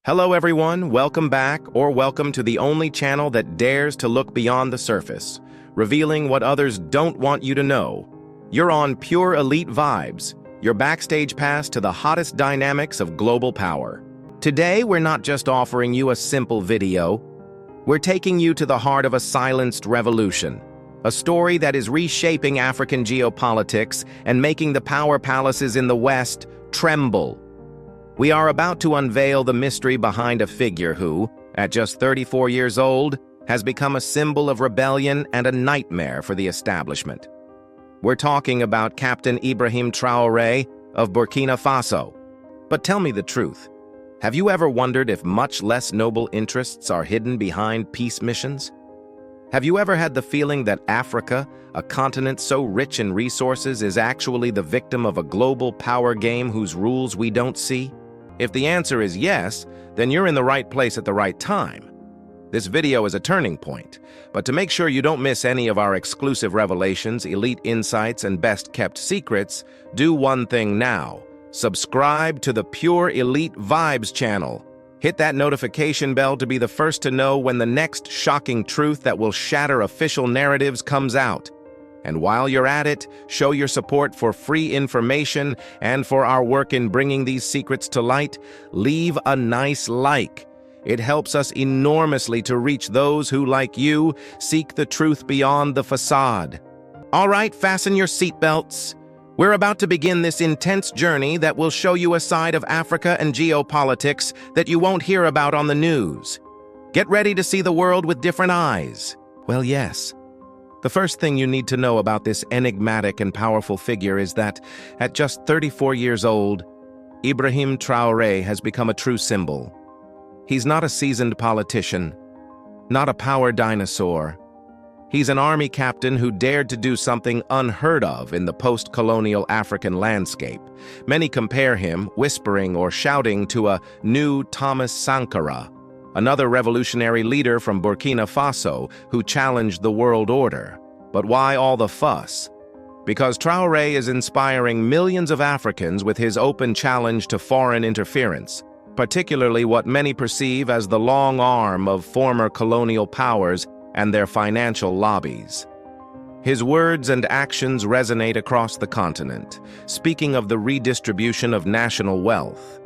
Hello everyone, welcome back or welcome to the only channel that dares to look beyond the surface, revealing what others don't want you to know. You're on Pure Elite Vibes, your backstage pass to the hottest dynamics of global power. Today, we're not just offering you a simple video, we're taking you to the heart of a silenced revolution, a story that is reshaping African geopolitics and making the power palaces in the West tremble. We are about to unveil the mystery behind a figure who, at just 34 years old, has become a symbol of rebellion and a nightmare for the establishment. We're talking about Captain Ibrahim Traore of Burkina Faso. But tell me the truth. Have you ever wondered if much less noble interests are hidden behind peace missions? Have you ever had the feeling that Africa, a continent so rich in resources, is actually the victim of a global power game whose rules we don't see? If the answer is yes, then you're in the right place at the right time. This video is a turning point, but to make sure you don't miss any of our exclusive revelations, elite insights, and best-kept secrets, do one thing now. Subscribe to the Pure Elite Vibes channel. Hit that notification bell to be the first to know when the next shocking truth that will shatter official narratives comes out. And while you're at it, show your support for free information and for our work in bringing these secrets to light. Leave a nice like. It helps us enormously to reach those who, like you, seek the truth beyond the facade. All right, fasten your seatbelts. We're about to begin this intense journey that will show you a side of Africa and geopolitics that you won't hear about on the news. Get ready to see the world with different eyes. Well, yes. The first thing you need to know about this enigmatic and powerful figure is that, at just 34 years old, Ibrahim Traore has become a true symbol. He's not a seasoned politician, not a power dinosaur. He's an army captain who dared to do something unheard of in the post-colonial African landscape. Many compare him, whispering or shouting, to a new Thomas Sankara, another revolutionary leader from Burkina Faso who challenged the world order. But why all the fuss? Because Traore is inspiring millions of Africans with his open challenge to foreign interference, particularly what many perceive as the long arm of former colonial powers and their financial lobbies. His words and actions resonate across the continent, speaking of the redistribution of national wealth.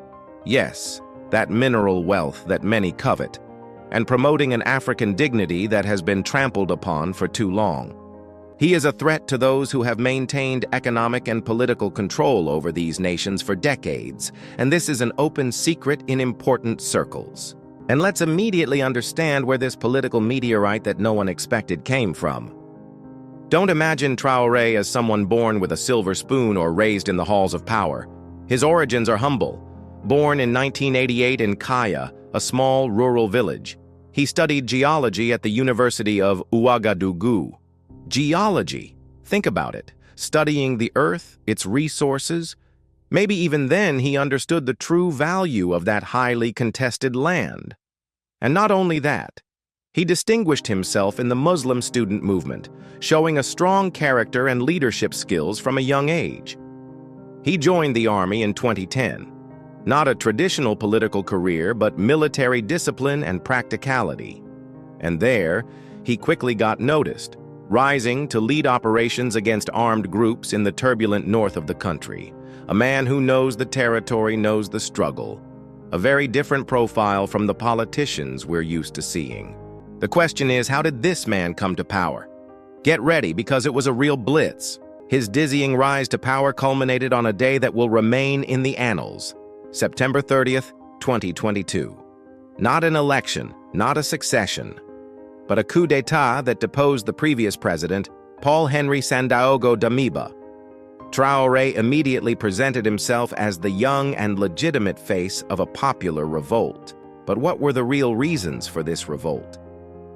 Yes, that mineral wealth that many covet, and promoting an African dignity that has been trampled upon for too long. He is a threat to those who have maintained economic and political control over these nations for decades, and this is an open secret in important circles. And let's immediately understand where this political meteorite that no one expected came from. Don't imagine Traore as someone born with a silver spoon or raised in the halls of power. His origins are humble. Born in 1988 in Kaya, a small rural village, he studied geology at the University of Ouagadougou. Geology, think about it, studying the earth, its resources. Maybe even then he understood the true value of that highly contested land. And not only that, he distinguished himself in the Muslim student movement, showing a strong character and leadership skills from a young age. He joined the army in 2010. Not a traditional political career, but military discipline and practicality. And there, he quickly got noticed, rising to lead operations against armed groups in the turbulent north of the country. A man who knows the territory, knows the struggle. A very different profile from the politicians we're used to seeing. The question is, how did this man come to power? Get ready, because it was a real blitz. His dizzying rise to power culminated on a day that will remain in the annals. September 30th, 2022. Not an election, not a succession, but a coup d'etat that deposed the previous president, Paul-Henri Sandaogo Damiba. Traore immediately presented himself as the young and legitimate face of a popular revolt. But what were the real reasons for this revolt?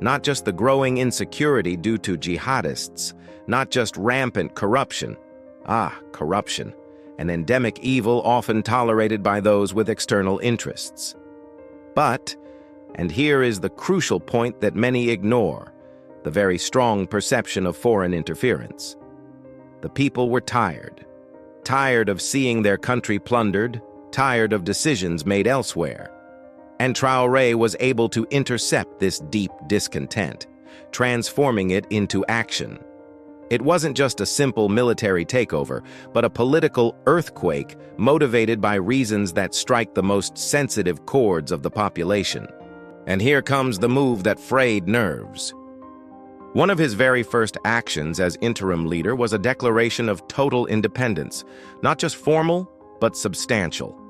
Not just the growing insecurity due to jihadists, not just rampant corruption. Corruption. An endemic evil often tolerated by those with external interests. But, and here is the crucial point that many ignore, the very strong perception of foreign interference. The people were tired of seeing their country plundered, tired of decisions made elsewhere. And Traore was able to intercept this deep discontent, transforming it into action. It wasn't just a simple military takeover, but a political earthquake motivated by reasons that strike the most sensitive chords of the population. And here comes the move that frayed nerves. One of his very first actions as interim leader was a declaration of total independence, not just formal, but substantial.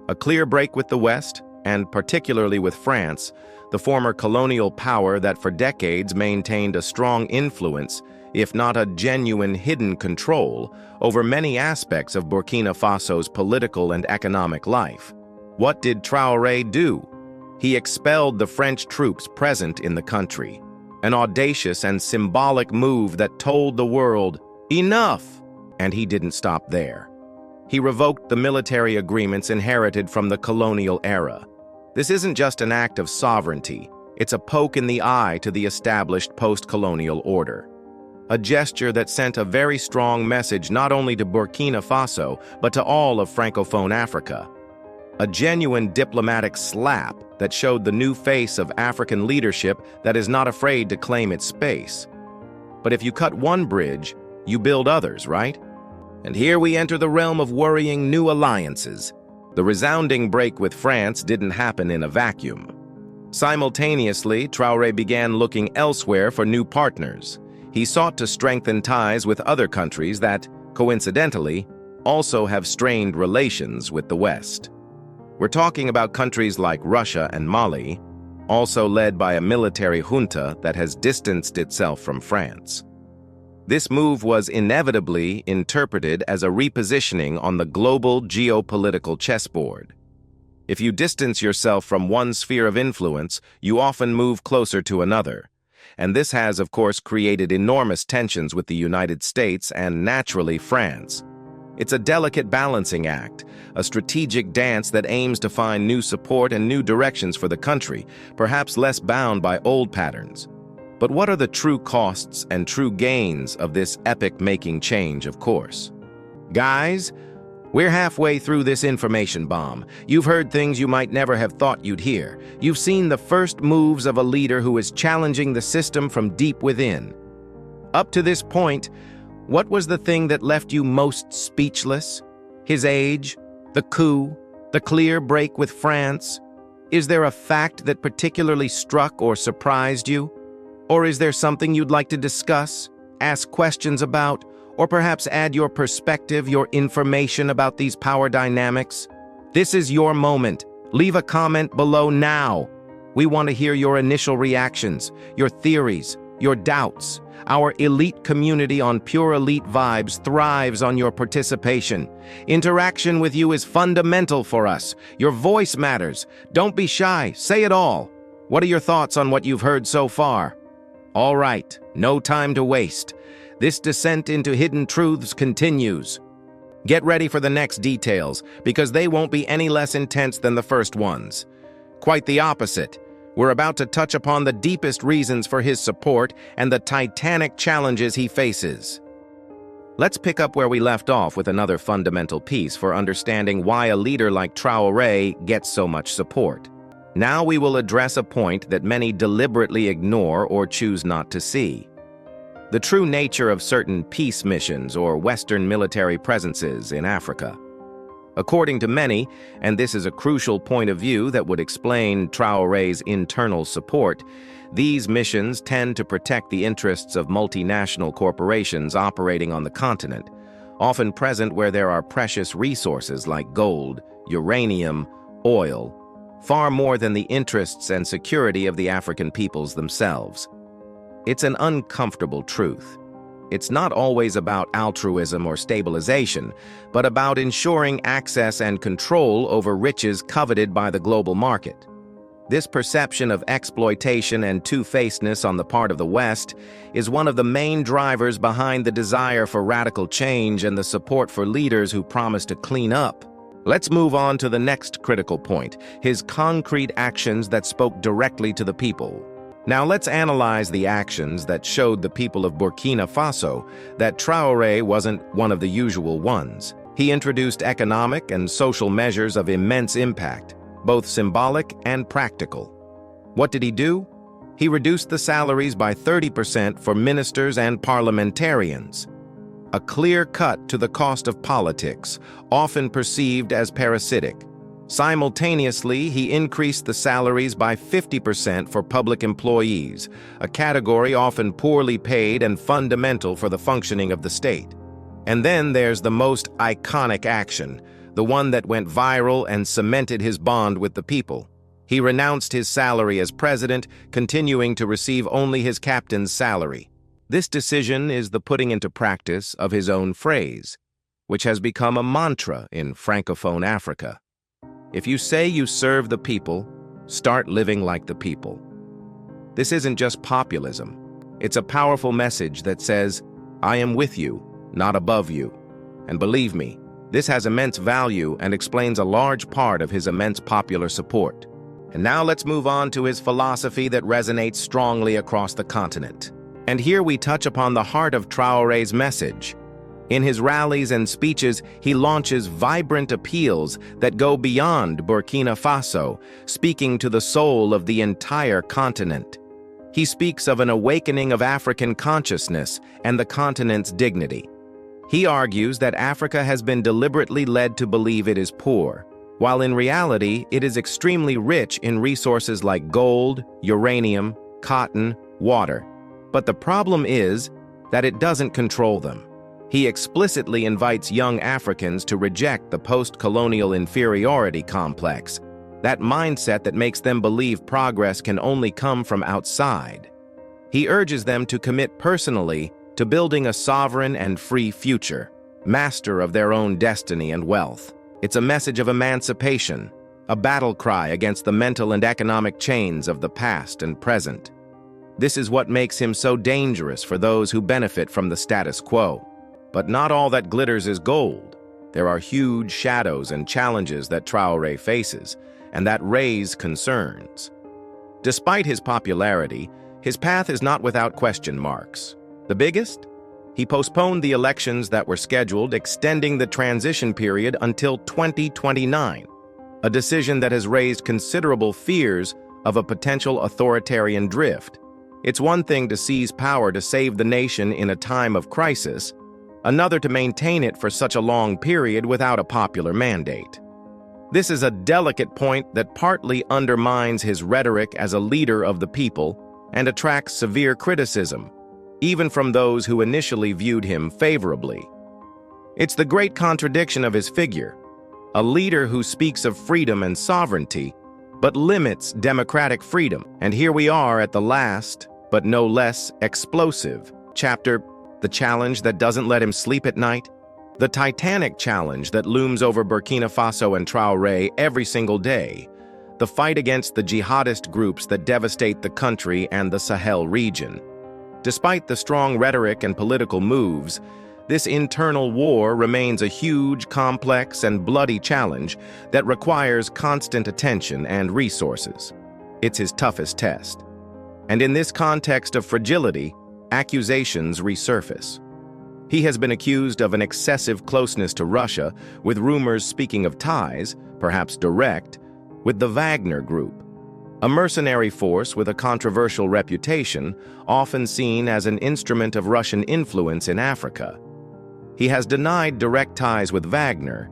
A clear break with the West, and particularly with France, the former colonial power that for decades maintained a strong influence, if not a genuine hidden control, over many aspects of Burkina Faso's political and economic life. What did Traore do? He expelled the French troops present in the country, an audacious and symbolic move that told the world, enough! And he didn't stop there. He revoked the military agreements inherited from the colonial era. This isn't just an act of sovereignty, it's a poke in the eye to the established post-colonial order. A gesture that sent a very strong message not only to Burkina Faso, but to all of Francophone Africa. A genuine diplomatic slap that showed the new face of African leadership that is not afraid to claim its space. But if you cut one bridge, you build others, right? And here we enter the realm of worrying new alliances. The resounding break with France didn't happen in a vacuum. Simultaneously, Traore began looking elsewhere for new partners. He sought to strengthen ties with other countries that, coincidentally, also have strained relations with the West. We're talking about countries like Russia and Mali, also led by a military junta that has distanced itself from France. This move was inevitably interpreted as a repositioning on the global geopolitical chessboard. If you distance yourself from one sphere of influence, you often move closer to another. And this has, of course, created enormous tensions with the United States and, naturally, France. It's a delicate balancing act, a strategic dance that aims to find new support and new directions for the country, perhaps less bound by old patterns. But what are the true costs and true gains of this epic-making change, of course? Guys, we're halfway through this information bomb. You've heard things you might never have thought you'd hear. You've seen the first moves of a leader who is challenging the system from deep within. Up to this point, what was the thing that left you most speechless? His age? The coup? The clear break with France? Is there a fact that particularly struck or surprised you? Or is there something you'd like to discuss, ask questions about, or perhaps add your perspective, your information about these power dynamics? This is your moment. Leave a comment below now. We want to hear your initial reactions, your theories, your doubts. Our elite community on Pure Elite Vibes thrives on your participation. Interaction with you is fundamental for us. Your voice matters. Don't be shy. Say it all. What are your thoughts on what you've heard so far? All right, no time to waste. This descent into hidden truths continues. Get ready for the next details, because they won't be any less intense than the first ones. Quite the opposite. We're about to touch upon the deepest reasons for his support and the titanic challenges he faces. Let's pick up where we left off with another fundamental piece for understanding why a leader like Traore gets so much support. Now we will address a point that many deliberately ignore or choose not to see. The true nature of certain peace missions or Western military presences in Africa. According to many, and this is a crucial point of view that would explain Traore's internal support, these missions tend to protect the interests of multinational corporations operating on the continent, often present where there are precious resources like gold, uranium, oil, far more than the interests and security of the African peoples themselves. It's an uncomfortable truth. It's not always about altruism or stabilization, but about ensuring access and control over riches coveted by the global market. This perception of exploitation and two-facedness on the part of the West is one of the main drivers behind the desire for radical change and the support for leaders who promise to clean up. Let's move on to the next critical point, his concrete actions that spoke directly to the people. Now let's analyze the actions that showed the people of Burkina Faso that Traore wasn't one of the usual ones. He introduced economic and social measures of immense impact. both symbolic and practical. What did he do? He reduced the salaries by 30% for ministers and parliamentarians. A clear cut to the cost of politics, often perceived as parasitic. Simultaneously, he increased the salaries by 50% for public employees, a category often poorly paid and fundamental for the functioning of the state. And then there's the most iconic action, the one that went viral and cemented his bond with the people. He renounced his salary as president, continuing to receive only his captain's salary. This decision is the putting into practice of his own phrase, which has become a mantra in Francophone Africa. If you say you serve the people, start living like the people. This isn't just populism. It's a powerful message that says, I am with you, not above you. And believe me, this has immense value and explains a large part of his immense popular support. And now let's move on to his philosophy that resonates strongly across the continent. And here we touch upon the heart of Traore's message. In his rallies and speeches, he launches vibrant appeals that go beyond Burkina Faso, speaking to the soul of the entire continent. He speaks of an awakening of African consciousness and the continent's dignity. He argues that Africa has been deliberately led to believe it is poor, while in reality it is extremely rich in resources like gold, uranium, cotton, water. But the problem is that it doesn't control them. He explicitly invites young Africans to reject the post-colonial inferiority complex, that mindset that makes them believe progress can only come from outside. He urges them to commit personally to building a sovereign and free future, master of their own destiny and wealth. It's a message of emancipation, a battle cry against the mental and economic chains of the past and present. This is what makes him so dangerous for those who benefit from the status quo. But not all that glitters is gold. There are huge shadows and challenges that Traore faces, and that raise concerns. Despite his popularity, his path is not without question marks. The biggest? He postponed the elections that were scheduled, extending the transition period until 2029, a decision that has raised considerable fears of a potential authoritarian drift. It's one thing to seize power to save the nation in a time of crisis, another to maintain it for such a long period without a popular mandate. This is a delicate point that partly undermines his rhetoric as a leader of the people and attracts severe criticism, even from those who initially viewed him favorably. It's the great contradiction of his figure, a leader who speaks of freedom and sovereignty, but limits democratic freedom. And here we are at the last, but no less explosive, chapter, the challenge that doesn't let him sleep at night, the titanic challenge that looms over Burkina Faso and Traore every single day, the fight against the jihadist groups that devastate the country and the Sahel region. Despite the strong rhetoric and political moves, this internal war remains a huge, complex, and bloody challenge that requires constant attention and resources. It's his toughest test. And in this context of fragility, accusations resurface. He has been accused of an excessive closeness to Russia, with rumors speaking of ties, perhaps direct, with the Wagner Group, a mercenary force with a controversial reputation, often seen as an instrument of Russian influence in Africa. He has denied direct ties with Wagner,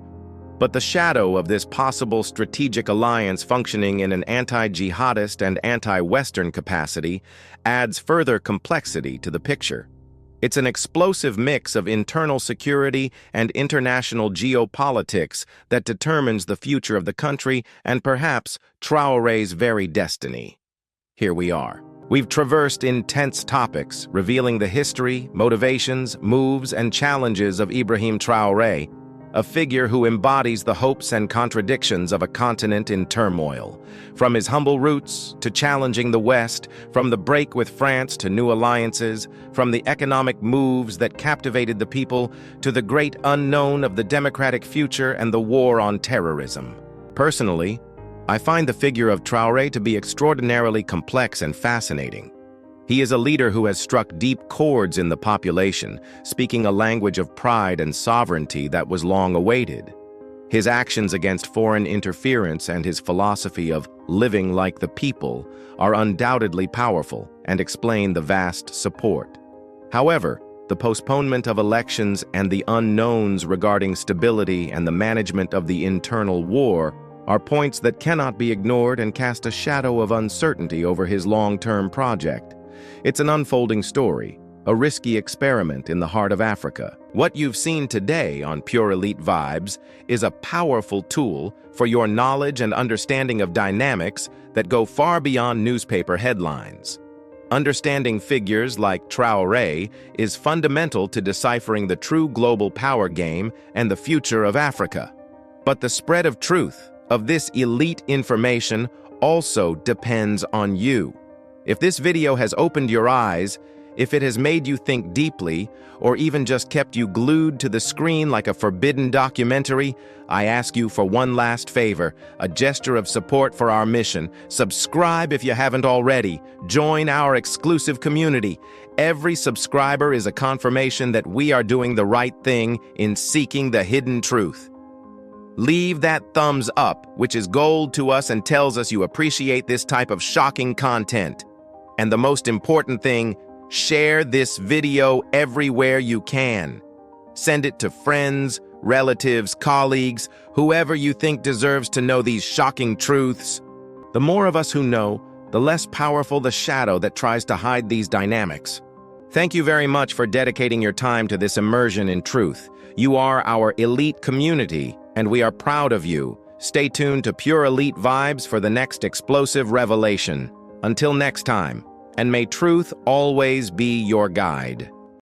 but the shadow of this possible strategic alliance functioning in an anti-jihadist and anti-Western capacity adds further complexity to the picture. It's an explosive mix of internal security and international geopolitics that determines the future of the country and perhaps Traore's very destiny. Here we are. We've traversed intense topics, revealing the history, motivations, moves, and challenges of Ibrahim Traore, a figure who embodies the hopes and contradictions of a continent in turmoil. From his humble roots to challenging the West, from the break with France to new alliances, from the economic moves that captivated the people to the great unknown of the democratic future and the war on terrorism. Personally, I find the figure of Traore to be extraordinarily complex and fascinating. He is a leader who has struck deep chords in the population, speaking a language of pride and sovereignty that was long awaited. His actions against foreign interference and his philosophy of living like the people are undoubtedly powerful and explain the vast support. However, the postponement of elections and the unknowns regarding stability and the management of the internal war are points that cannot be ignored and cast a shadow of uncertainty over his long-term project. It's an unfolding story, a risky experiment in the heart of Africa. What you've seen today on Pure Elite Vibes is a powerful tool for your knowledge and understanding of dynamics that go far beyond newspaper headlines. Understanding figures like Traore is fundamental to deciphering the true global power game and the future of Africa. But the spread of truth of this elite information also depends on you. If this video has opened your eyes, if it has made you think deeply, or even just kept you glued to the screen like a forbidden documentary, I ask you for one last favor, a gesture of support for our mission. Subscribe if you haven't already. Join our exclusive community. Every subscriber is a confirmation that we are doing the right thing in seeking the hidden truth. Leave that thumbs up, which is gold to us and tells us you appreciate this type of shocking content. And the most important thing, share this video everywhere you can. Send it to friends, relatives, colleagues, whoever you think deserves to know these shocking truths. The more of us who know, the less powerful the shadow that tries to hide these dynamics. Thank you very much for dedicating your time to this immersion in truth. You are our elite community, and we are proud of you. Stay tuned to Pure Elite Vibes for the next explosive revelation. Until next time. And may truth always be your guide.